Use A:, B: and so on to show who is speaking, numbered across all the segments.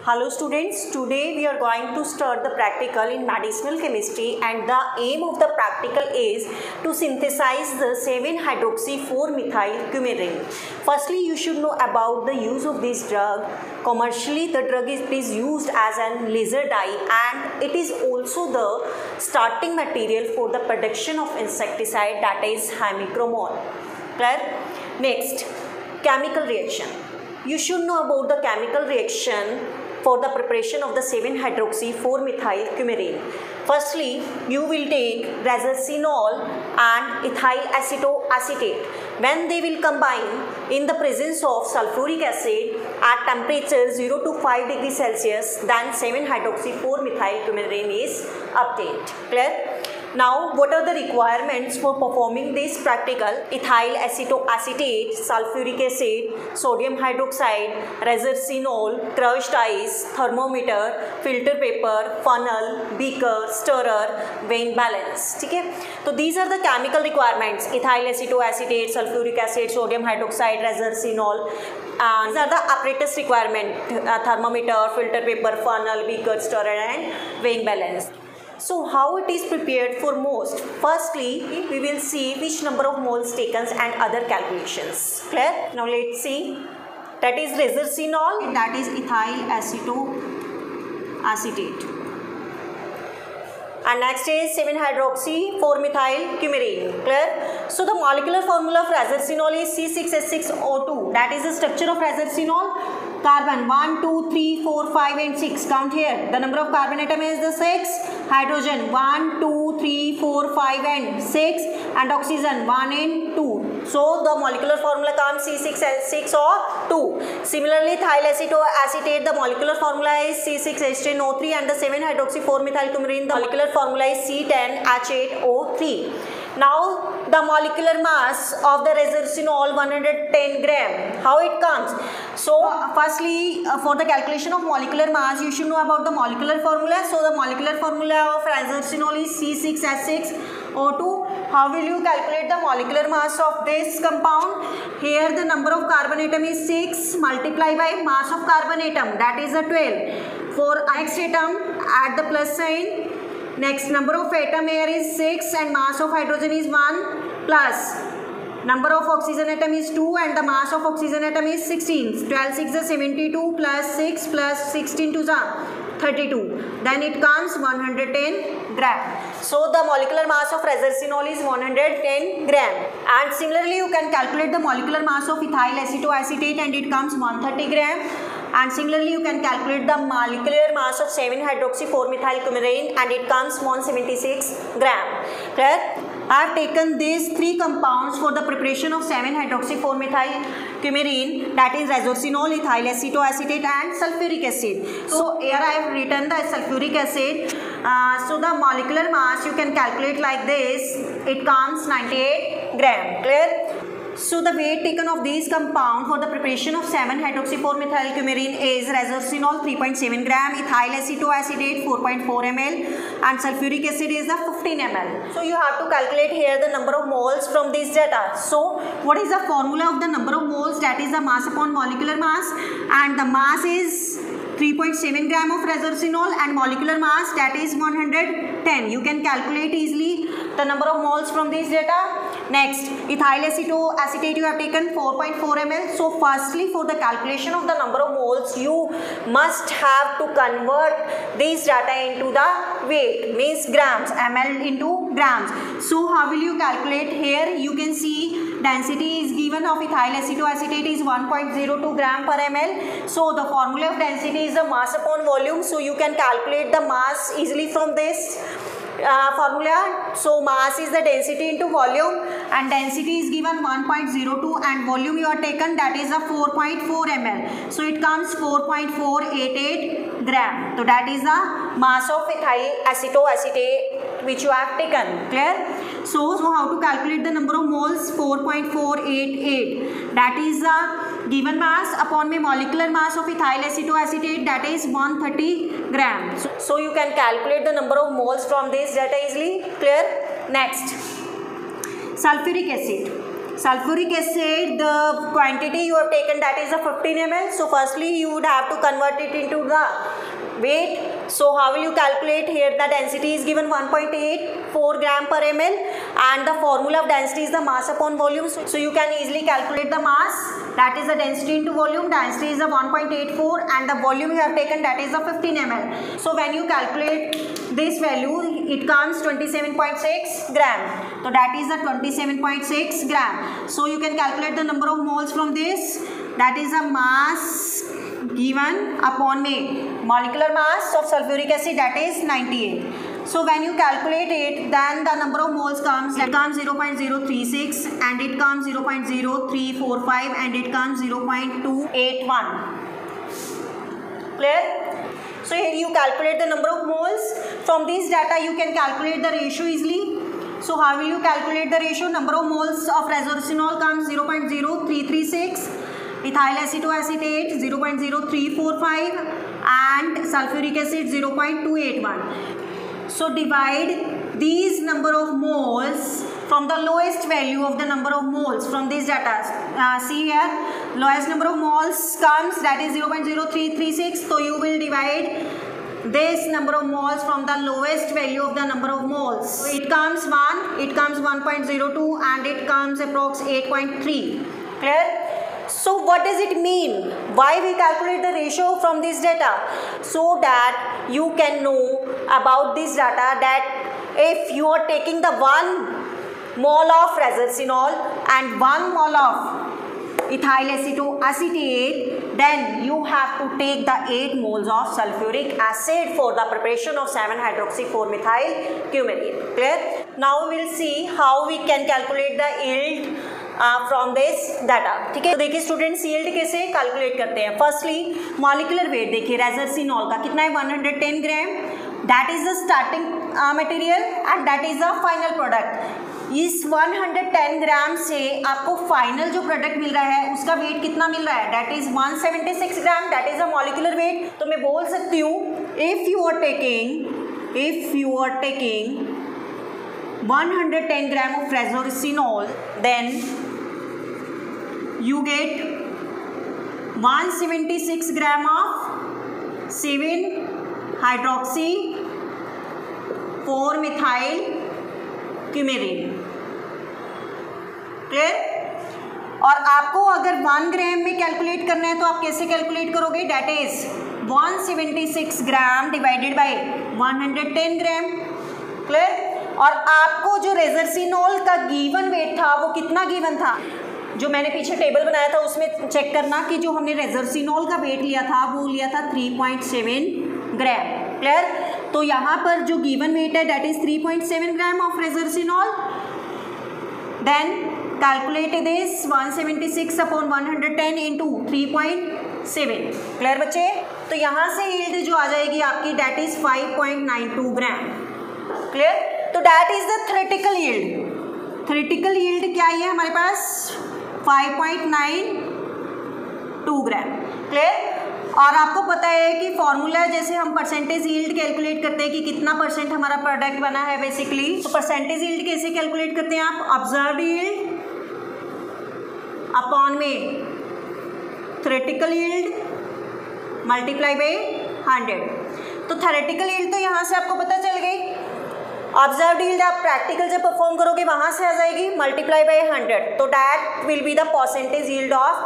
A: Hello students, today we are going to start the practical in medicinal chemistry, and the aim of the practical is to synthesize the 7-hydroxy-4-methyl-coumarin. Firstly, you should know about the use of this drug. Commercially, the drug is used as an laser dye, and it is also the starting material for the production of insecticide, that is hemicromol. Clear? Next, chemical reaction. You should know about the chemical reaction for the preparation of the 7-hydroxy-4-methyl-coumarin. Firstly, you will take resorcinol and ethyl acetoacetate. When they will combine in the presence of sulfuric acid at temperature 0 to 5 degrees Celsius, then 7-hydroxy-4-methyl-coumarin is obtained. Clear? Now, what are the requirements for performing this practical? Ethyl acetoacetate, sulfuric acid, sodium hydroxide, resorcinol, crushed ice, thermometer, filter paper, funnel, beaker, stirrer, weighing balance. ठीक है? तो these are the chemical requirements: ethyl acetoacetate, sulfuric acid, sodium hydroxide, resorcinol. And these are the apparatus requirement: thermometer, filter paper, funnel, beaker, stirrer, and weighing balance. So how it is prepared for most? Firstly, we will see which number of moles taken and other calculations. Clear? Now let's see. That is resorcinol, that is ethyl acetoacetate. And next is 7-hydroxy-4-methyl-coumarin. Clear? So the molecular formula of resorcinol is C6H6O2. That is the structure of resorcinol. Carbon 1, 2, 3, 4, 5 and 6. Count here. The number of carbon atom is the 6. Hydrogen 1, 2, 3, 4, 5 and 6. And oxygen 1 and 2. So the molecular formula comes C6H6 or 2. Similarly, ethyl acetoacetate, the molecular formula is C6H10O3, and the 7-hydroxy-4-methyl-coumarin, the molecular formula is C10H8O3. Now the molecular mass of the resorcinol 110 gram. How it comes? So firstly, for the calculation of molecular mass, you should know about the molecular formula. So the molecular formula of resorcinol is C6H6O2. How will you calculate the molecular mass of this compound? Here the number of carbon atom is 6 multiplied by mass of carbon atom, that is a 12. For next atom, add the plus sign. Next number of atom here is 6 and mass of hydrogen is 1 plus number of oxygen atom is 2 and the mass of oxygen atom is 16. 12 6 is 72 plus 6 plus 16 to 32. Then it comes 110 gram. So the molecular mass of resorcinol is 110 gram. And similarly, you can calculate the molecular mass of ethyl acetoacetate and it comes 130 gram. And similarly, you can calculate the molecular mass of 7-hydroxy-4-methyl-coumarin and it comes 176 gram. Clear? I have taken these three compounds for the preparation of 7-hydroxy-4-methyl-coumarin, that is resorcinol, ethyl acetoacetate and sulfuric acid. So here I have written the sulfuric acid. So the molecular mass you can calculate like this. It comes 98 gram. Clear? So the weight taken of these compound for the preparation of 7-hydroxy-4-methyl-coumarin is resorcinol 3.7 gram, ethyl acetoacetate 4.4 ml and sulfuric acid is the 15 ml. So you have to calculate here the number of moles from this data. So what is the formula of the number of moles? That is the mass upon molecular mass, and the mass is 3.7 gram of resorcinol and molecular mass, that is 110. You can calculate easily the number of moles from this data. Next, ethyl acetoacetate you have taken 4.4 ml. So firstly, for the calculation of the number of moles, you must have to convert this data into the weight, means grams, ml into grams. So how will you calculate? Here you can see density is given of ethyl acetoacetate is 1.02 gram per ml. So the formula of density is the mass upon volume. So you can calculate the mass easily from this formula. So mass is the density into volume, and density is given 1.02 and volume you are taken, that is a 4.4 ml. So it comes 4.488 gram. So that is the mass of ethyl acetoacetate which you have taken. Clear? So how to calculate the number of moles? 4.488. That is the given mass upon my molecular mass of ethyl acetoacetate, that is 130 gram. So you can calculate the number of moles from this data easily. Clear? Next, sulfuric acid. sulfuric acid, the quantity you have taken, that is a 15 ml. So firstly you would have to convert it into the weight. So how will you calculate? Here the density is given 1.84 gram per ml and the formula of density is the mass upon volume. So you can easily calculate the mass, that is the density into volume. Density is a 1.84 and the volume you have taken, that is a 15 ml. So when you calculate this value, it comes 27.6 gram. So that is the 27.6 gram. So you can calculate the number of moles from this, that is a mass given upon molecular mass of sulfuric acid, that is 98. So when you calculate it, then the number of moles comes 0.036 and it comes 0.0345 and it comes 0.281. Clear? So here you calculate the number of moles. From this data you can calculate the ratio easily. So how will you calculate the ratio? Number of moles of resorcinol comes 0.0336, ethyl acetoacetate 0.0345 and sulfuric acid 0.281. So divide these number of moles from the lowest value of the number of moles from this data. See here, lowest number of moles comes, that is 0.0336. So you will divide this number of moles from the lowest value of the number of moles. So it comes 1, it comes 1.02 and it comes approx 8.3. Clear? So what does it mean? Why we calculate the ratio from this data? So that you can know about this data, that if you are taking the 1 mole of resorcinol and 1 mole of ethyl acetoacetate, then you have to take the 8 moles of sulfuric acid for the preparation of 7-hydroxy-4-methyl-coumarin. Clear? Now we will see how we can calculate the yield from this data. ठीक है, तो देखिए students yield कैसे calculate करते हैं. Firstly molecular weight देखिए रेजरसिनॉल का कितना है 110 gram. That is the starting material and that is the final product. इस 110 ग्राम से आपको फाइनल जो प्रोडक्ट मिल रहा है उसका वेट कितना मिल रहा है, that is 176 gram. That is the molecular weight. तो मैं बोल सकती हूँ if you are taking 110 gram of resorcinol, then you get 176 gram of 7-hydroxy-4-methyl-coumarin. Clear? और आपको अगर 1 ग्राम में कैलकुलेट करना है तो आप कैसे कैलकुलेट करोगे, that is 176 gram divided by 110 gram. Clear? और आपको जो रेजरसिनॉल का गिवन वेट था वो कितना गिवन था, जो मैंने पीछे टेबल बनाया था उसमें चेक करना कि जो हमने रेजरसिनॉल का वेट लिया था वो लिया था 3.7 ग्राम. क्लियर? तो यहाँ पर जो गिवन वेट है that is 3.7 gram of resorcinol. Then calculate this 176 upon 110 into 3.7. Clear बच्चे? तो यहाँ से यील्ड जो आ जाएगी आपकी दैट इज 5.92 ग्राम. क्लियर? तो that is the theoretical yield. Theoretical yield क्या है हमारे पास 5.92 ग्राम. क्लियर? और आपको पता है कि फॉर्मूला जैसे हम परसेंटेज यील्ड कैलकुलेट करते हैं कि कितना परसेंट हमारा प्रोडक्ट बना है बेसिकली. तो परसेंटेज यील्ड कैसे कैलकुलेट करते हैं आप, ऑब्जर्व्ड यील्ड अपॉन में थ्योरेटिकल यील्ड मल्टीप्लाई बाय 100. तो थ्योरेटिकल यील्ड तो यहाँ से आपको पता चल गई. ऑब्जर्व्ड यील्ड आप प्रैक्टिकल जब परफॉर्म करोगे वहां से आ जाएगी मल्टीप्लाई बाय 100. तो that will be the percentage yield of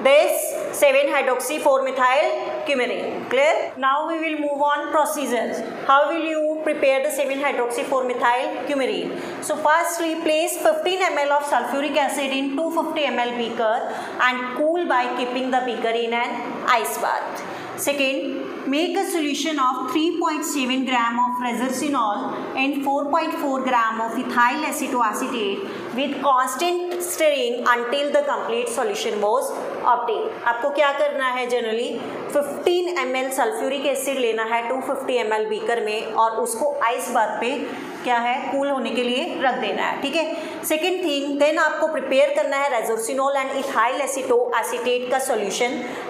A: this 7-hydroxy-4-methyl-coumarin. Clear? Now we will move on procedures. How will you prepare the 7-hydroxy-4-methyl-coumarin? So firstly place 15 ml of sulfuric acid in 250 ml beaker and cool by keeping the beaker in an ice bath. Second, make a solution of 3.7 gram of resorcinol and 4.4 gram of ethyl acetoacetate with constant stirring until the complete solution was obtained. आपको क्या करना है, generally 15 ml sulphuric acid लेना है 250 ml beaker में और उसको ice bath पे क्या है कूल होने के लिए रख देना है. ठीक है. सेकेंड थिंग, देन आपको प्रिपेयर करना है रेजोसिनोल एंड इथाइल एसीटेट का solution,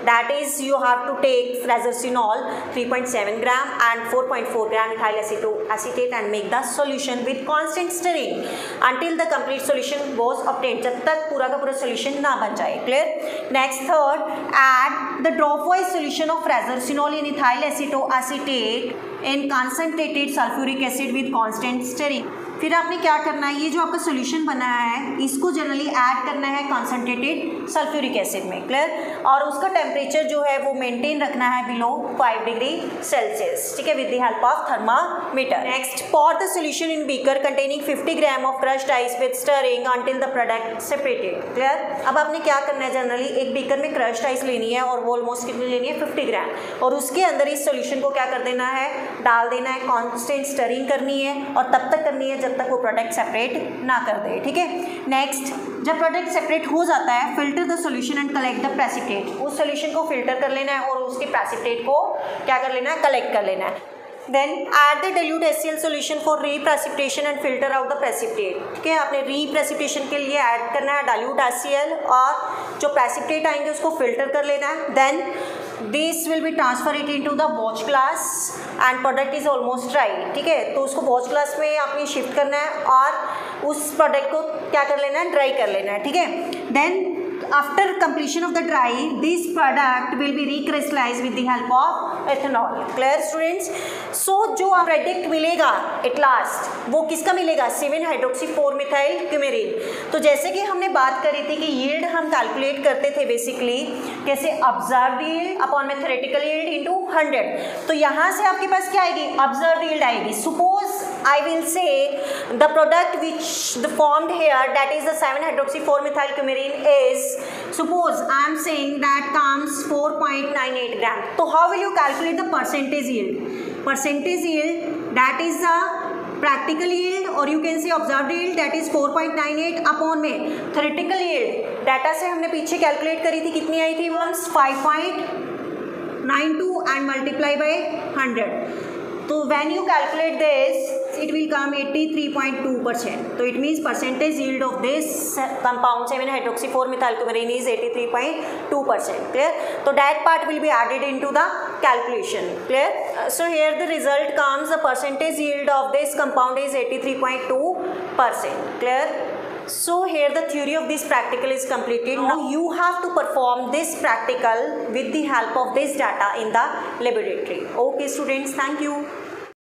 A: that is you have to take resorcinol 3.7 gram and 4.4 gram ethyl acetate and make the solution with constant stirring until the complete solution was obtained, जब तक पूरा का पूरा solution ना बन जाए। Clear? Next third, add the dropwise solution of resorcinol in ethyl acetate in concentrated sulphuric acid with constant stirring. फिर आपने क्या करना है, ये जो आपका सॉल्यूशन बना है इसको जनरली ऐड करना है कंसंट्रेटेड सल्फ्यूरिक एसिड में। क्लियर? और उसका टेम्परेचर जो है वो मेंटेन रखना है बिलो 5 डिग्री सेल्सियस, ठीक है, with the help of thermometer. Next, pour the solution in beaker containing 50 gram of crushed ice with stirring until the product separated. Clear? अब आपने क्या करना है, जनरली एक बीकर में क्रश्ड आइस लेनी है और वो ऑलमोस्ट कितनी लेनी है, 50 ग्राम, और उसके अंदर इस सॉल्यूशन को क्या कर देना है, डाल देना है, कांस्टेंट स्टिरिंग करनी है और तब तक करनी है जब तक वो प्रोडक्ट सेपरेट ना कर दे। ठीक है? नेक्स्ट, जब प्रोडक्ट सेपरेट हो जाता है, filter the solution and collect the precipitate. उस सॉल्यूशन को फिल्टर कर लेना है और उसके प्रेसिपिटेट को क्या कर लेना है, कलेक्ट कर लेना है। Then add the dilute HCl solution for reprecipitation and filter out the precipitate। ठीक है, आपने reprecipitation के लिए ऐड करना है dilute HCl और जो precipitate आएंगे उसको फिल्टर कर लेना है। Then this will be transferred into the watch glass and product is almost dry। ठीक है, तो उसको watch glass में आपने शिफ्ट करना है और उस प्रोडक्ट को क्या कर लेना है, ड्राई कर लेना है। ठीक है? Then after completion of the dry, this product will be recrystallized with the help of ethanol। Clear students? So जो प्रोडक्ट मिलेगा एट लास्ट वो किसका मिलेगा, 7-हाइड्रोक्सी-4-मिथाइल क्यूमेरिन। तो जैसे कि हमने बात करी थी कि यील्ड हम कैलकुलेट करते थे बेसिकली कैसे, ऑब्जर्व्ड यील्ड अपॉन में थ्योरेटिकल यील्ड इनटू 100। तो यहाँ से आपके पास क्या आएगी, ऑब्जर्व्ड यील्ड आएगी। Suppose I will say the product which the formed here, that is the 7-hydroxy-4-methyl coumarin, is, suppose I am saying that comes 4.98 gram. So how will you calculate the percentage yield? Percentage yield, that is the practical yield or you can say observed yield, that is 4.98 upon में theoretical yield, data से हमने पीछे calculate करी थी, कितनी आई थी, 5.92 and multiply by 100। तो when you calculate this, it will come 83.2%. So it means percentage yield of this compound 7-hydroxy-4-methyl coumarin is 83.2%. Clear? So that part will be added into the calculation. Clear? So here the result comes, the percentage yield of this compound is 83.2%. Clear? So here the theory of this practical is completed. Now you have to perform this practical with the help of this data in the laboratory. Okay students, thank you.